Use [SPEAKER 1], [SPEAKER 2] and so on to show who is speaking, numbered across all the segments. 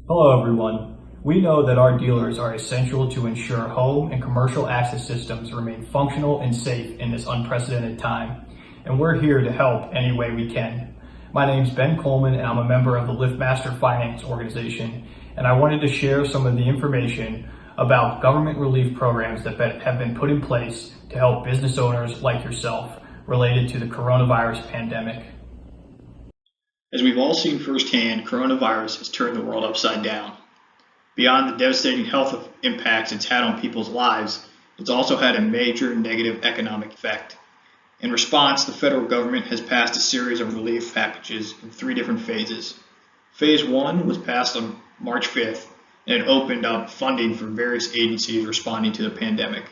[SPEAKER 1] Hello everyone. We know that our dealers are essential to ensure home and commercial access systems remain functional and safe in this unprecedented time, and we're here to help any way we can. My name's Ben Coleman and I'm a member of the LiftMaster Finance organization, and I wanted to share some of the information about government relief programs that have been put in place to help business owners like yourself related to the coronavirus pandemic.
[SPEAKER 2] As we've all seen firsthand, coronavirus has turned the world upside down. Beyond the devastating health impacts it's had on people's lives, it's also had a major negative economic effect. In response, the federal government has passed a series of relief packages in 3 different phases. Phase 1 was passed on March 5th, and it opened up funding for various agencies responding to the pandemic.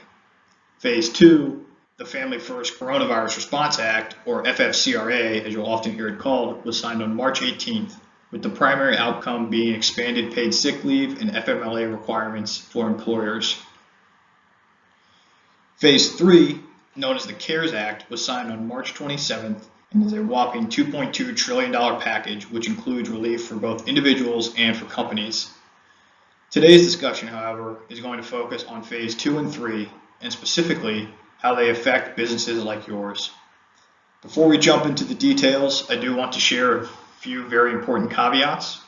[SPEAKER 2] Phase 2, the Family First Coronavirus Response Act, or FFCRA, as you'll often hear it called, was signed on March 18th, with the primary outcome being expanded paid sick leave and FMLA requirements for employers. Phase 3, known as the CARES Act, was signed on March 27th and is a whopping $2.2 trillion package, which includes relief for both individuals and for companies. Today's discussion, however, is going to focus on Phase 2 and 3, and specifically how they affect businesses like yours. Before we jump into the details, I do want to share a few very important caveats.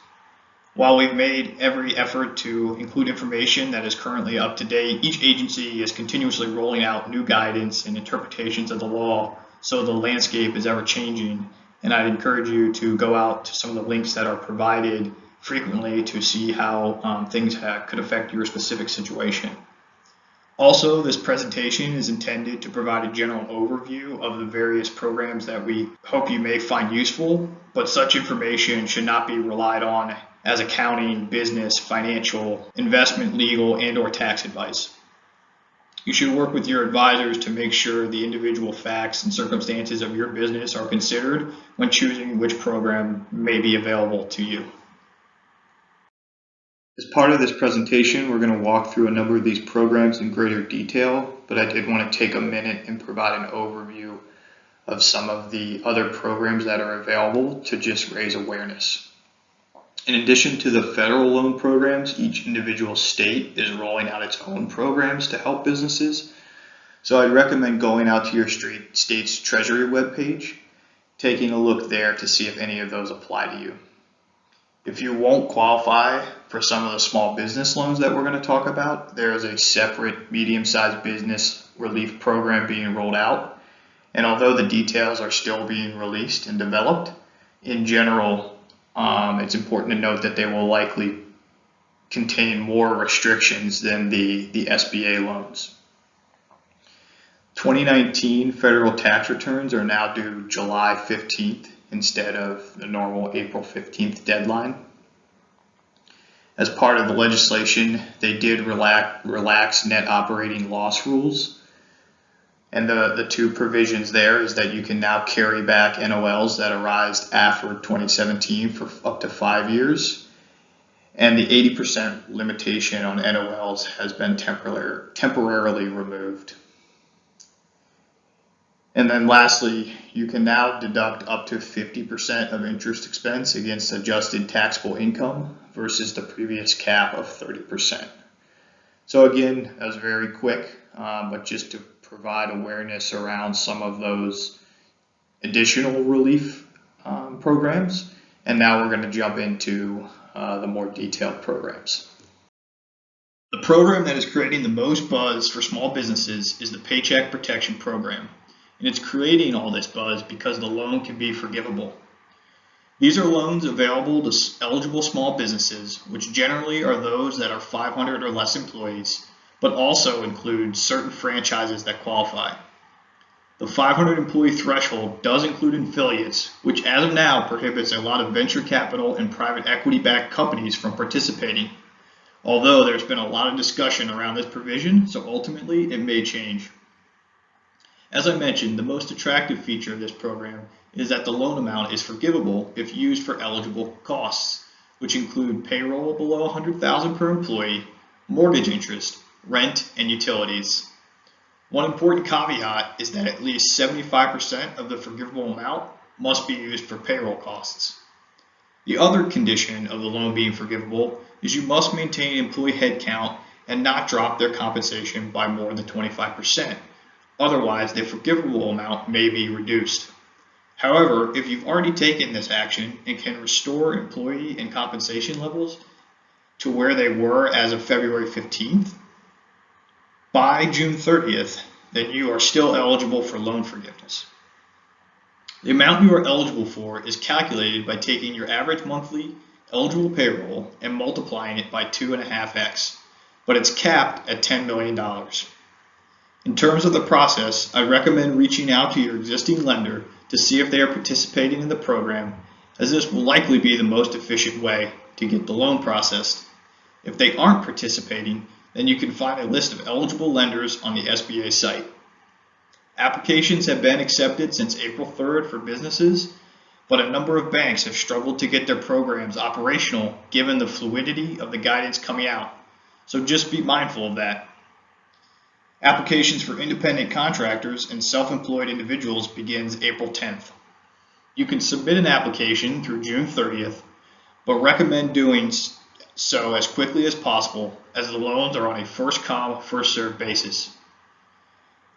[SPEAKER 2] While we've made every effort to include information that is currently up to date, each agency is continuously rolling out new guidance and interpretations of the law, so the landscape is ever changing, and I'd encourage you to go out to some of the links that are provided frequently to see how things could affect your specific situation. Also, this presentation is intended to provide a general overview of the various programs that we hope you may find useful, but such information should not be relied on as accounting, business, financial, investment, legal, and/or tax advice. You should work with your advisors to make sure the individual facts and circumstances of your business are considered when choosing which program may be available to you. As part of this presentation, we're going to walk through a number of these programs in greater detail, but I did want to take a minute and provide an overview of some of the other programs that are available to just raise awareness. In addition to the federal loan programs, each individual state is rolling out its own programs to help businesses. So I'd recommend going out to your state's Treasury webpage, taking a look there to see if any of those apply to you. If you won't qualify for some of the small business loans that we're going to talk about, there is a separate medium-sized business relief program being rolled out. And although the details are still being released and developed, in general, it's important to note that they will likely contain more restrictions than the SBA loans. 2019 federal tax returns are now due July 15th. Instead of the normal April 15th deadline. As part of the legislation, they did relax net operating loss rules. And the 2 provisions there is that you can now carry back NOLs that arise after 2017 for up to 5 years. And the 80% limitation on NOLs has been temporarily removed. And then lastly, you can now deduct up to 50% of interest expense against adjusted taxable income versus the previous cap of 30%. So again, that was very quick, but just to provide awareness around some of those additional relief programs. And now we're going to jump into the more detailed programs. The program that is creating the most buzz for small businesses is the Paycheck Protection Program. And it's creating all this buzz because the loan can be forgivable. These are loans available to eligible small businesses, which generally are those that are 500 or less employees, but also include certain franchises that qualify. The 500 employee threshold does include affiliates, which as of now prohibits a lot of venture capital and private equity-backed companies from participating. Although there's been a lot of discussion around this provision, so ultimately it may change. As I mentioned, the most attractive feature of this program is that the loan amount is forgivable if used for eligible costs, which include payroll below $100,000 per employee, mortgage interest, rent, and utilities. One important caveat is that at least 75% of the forgivable amount must be used for payroll costs. The other condition of the loan being forgivable is you must maintain employee headcount and not drop their compensation by more than 25%. Otherwise, the forgivable amount may be reduced. However, if you've already taken this action and can restore employee and compensation levels to where they were as of February 15th, by June 30th, then you are still eligible for loan forgiveness. The amount you are eligible for is calculated by taking your average monthly eligible payroll and multiplying it by 2.5x, but it's capped at $10 million. In terms of the process, I recommend reaching out to your existing lender to see if they are participating in the program, as this will likely be the most efficient way to get the loan processed. If they aren't participating, then you can find a list of eligible lenders on the SBA site. Applications have been accepted since April 3rd for businesses, but a number of banks have struggled to get their programs operational given the fluidity of the guidance coming out, so just be mindful of that. Applications for independent contractors and self-employed individuals begins April 10th. You can submit an application through June 30th, but recommend doing so as quickly as possible, as the loans are on a first-come, first-served basis.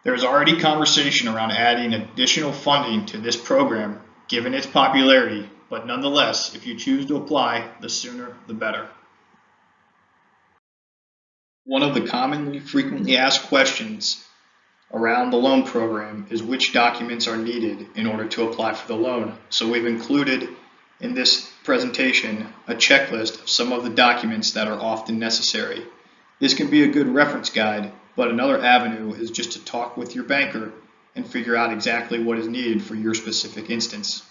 [SPEAKER 2] There is already conversation around adding additional funding to this program given its popularity, but nonetheless, if you choose to apply, the sooner the better. One of the commonly frequently asked questions around the loan program is which documents are needed in order to apply for the loan. So we've included in this presentation a checklist of some of the documents that are often necessary. This can be a good reference guide, but another avenue is just to talk with your banker and figure out exactly what is needed for your specific instance.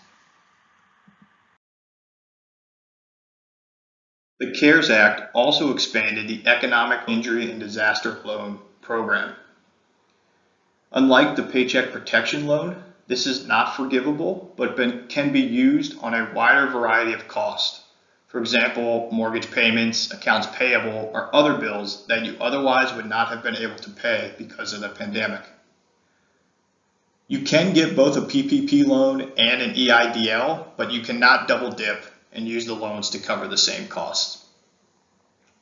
[SPEAKER 2] The CARES Act also expanded the Economic Injury and Disaster Loan Program. Unlike the Paycheck Protection Loan, this is not forgivable, but can be used on a wider variety of costs. For example, mortgage payments, accounts payable, or other bills that you otherwise would not have been able to pay because of the pandemic. You can get both a PPP loan and an EIDL, but you cannot double dip and use the loans to cover the same costs.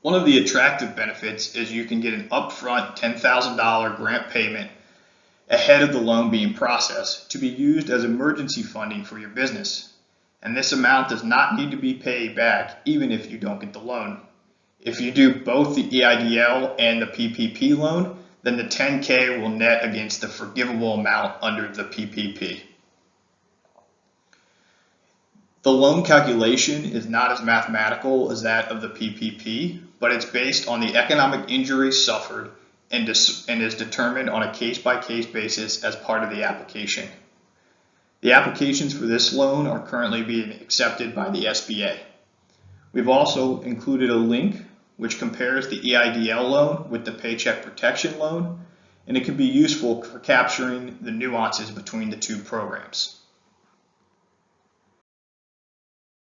[SPEAKER 2] One of the attractive benefits is you can get an upfront $10,000 grant payment ahead of the loan being processed to be used as emergency funding for your business. And this amount does not need to be paid back even if you don't get the loan. If you do both the EIDL and the PPP loan, then the $10K will net against the forgivable amount under the PPP. The loan calculation is not as mathematical as that of the PPP, but it's based on the economic injury suffered and is determined on a case-by-case basis as part of the application. The applications for this loan are currently being accepted by the SBA. We've also included a link which compares the EIDL loan with the Paycheck Protection Loan, and it can be useful for capturing the nuances between the two programs.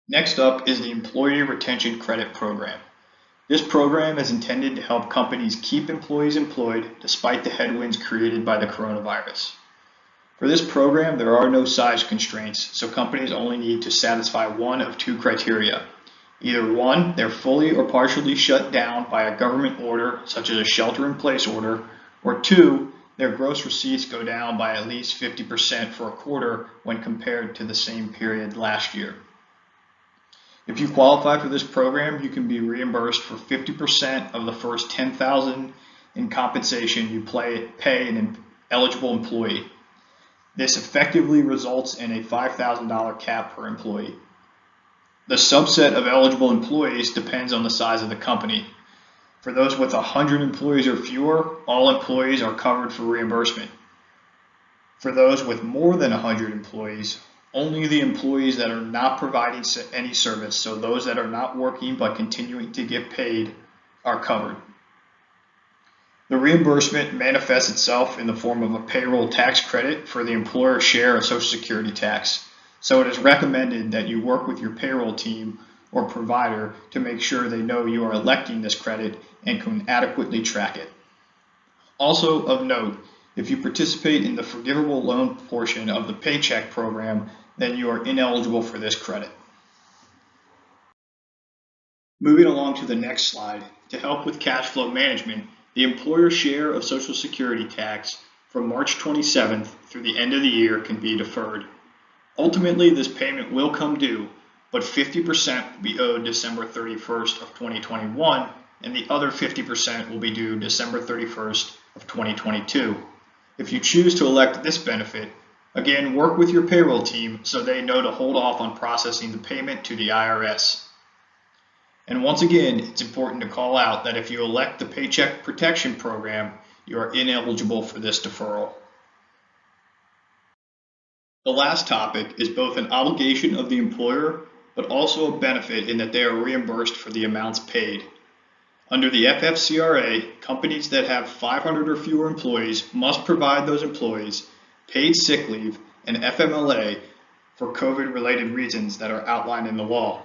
[SPEAKER 2] Next up is the Employee Retention Credit Program. This program is intended to help companies keep employees employed despite the headwinds created by the coronavirus. For this program, there are no size constraints, so companies only need to satisfy one of two criteria. Either one, they're fully or partially shut down by a government order, such as a shelter-in-place order, or two, their gross receipts go down by at least 50% for a quarter when compared to the same period last year. If you qualify for this program, you can be reimbursed for 50% of the first $10,000 in compensation you pay an eligible employee. This effectively results in a $5,000 cap per employee. The subset of eligible employees depends on the size of the company. For those with 100 employees or fewer, all employees are covered for reimbursement. For those with more than 100 employees, only the employees that are not providing any service, so those that are not working but continuing to get paid, are covered. The reimbursement manifests itself in the form of a payroll tax credit for the employer's share of Social Security tax. So it is recommended that you work with your payroll team or provider to make sure they know you are electing this credit and can adequately track it. Also of note, if you participate in the forgivable loan portion of the Paycheck program, then you are ineligible for this credit. Moving along to the next slide, to help with cash flow management, the employer share of Social Security tax from March 27th through the end of the year can be deferred. Ultimately, this payment will come due, but 50% will be owed December 31st of 2021, and the other 50% will be due December 31st of 2022. If you choose to elect this benefit, again, work with your payroll team so they know to hold off on processing the payment to the IRS. And once again, it's important to call out that if you elect the Paycheck Protection Program, you are ineligible for this deferral. The last topic is both an obligation of the employer, but also a benefit in that they are reimbursed for the amounts paid. Under the FFCRA, companies that have 500 or fewer employees must provide those employees paid sick leave and FMLA for COVID-related reasons that are outlined in the law.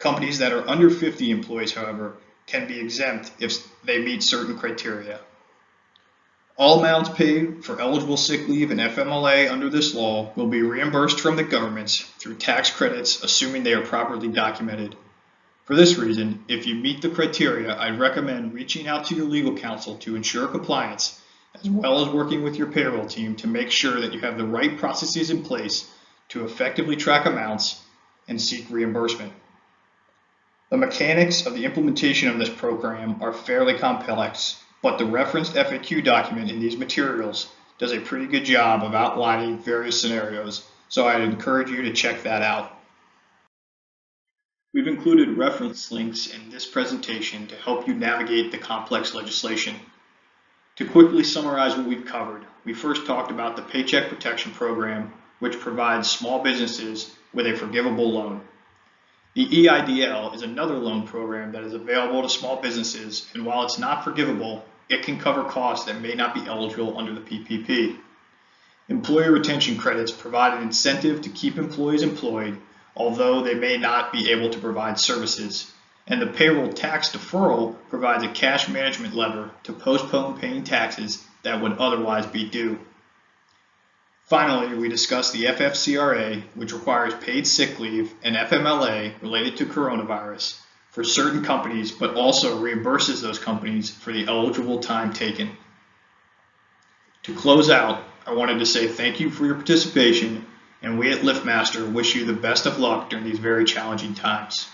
[SPEAKER 2] Companies that are under 50 employees, however, can be exempt if they meet certain criteria. All amounts paid for eligible sick leave and FMLA under this law will be reimbursed from the governments through tax credits, assuming they are properly documented. For this reason, if you meet the criteria, I'd recommend reaching out to your legal counsel to ensure compliance, as well as working with your payroll team to make sure that you have the right processes in place to effectively track amounts and seek reimbursement. The mechanics of the implementation of this program are fairly complex, but the referenced FAQ document in these materials does a pretty good job of outlining various scenarios, so I'd encourage you to check that out. We've included reference links in this presentation to help you navigate the complex legislation. To quickly summarize what we've covered, we first talked about the Paycheck Protection Program, which provides small businesses with a forgivable loan. The EIDL is another loan program that is available to small businesses, and while it's not forgivable, it can cover costs that may not be eligible under the PPP. Employee retention credits provide an incentive to keep employees employed, although they may not be able to provide services. And the payroll tax deferral provides a cash management lever to postpone paying taxes that would otherwise be due. Finally, we discussed the FFCRA, which requires paid sick leave and FMLA related to coronavirus for certain companies, but also reimburses those companies for the eligible time taken. To close out, I wanted to say thank you for your participation, and we at LiftMaster wish you the best of luck during these very challenging times.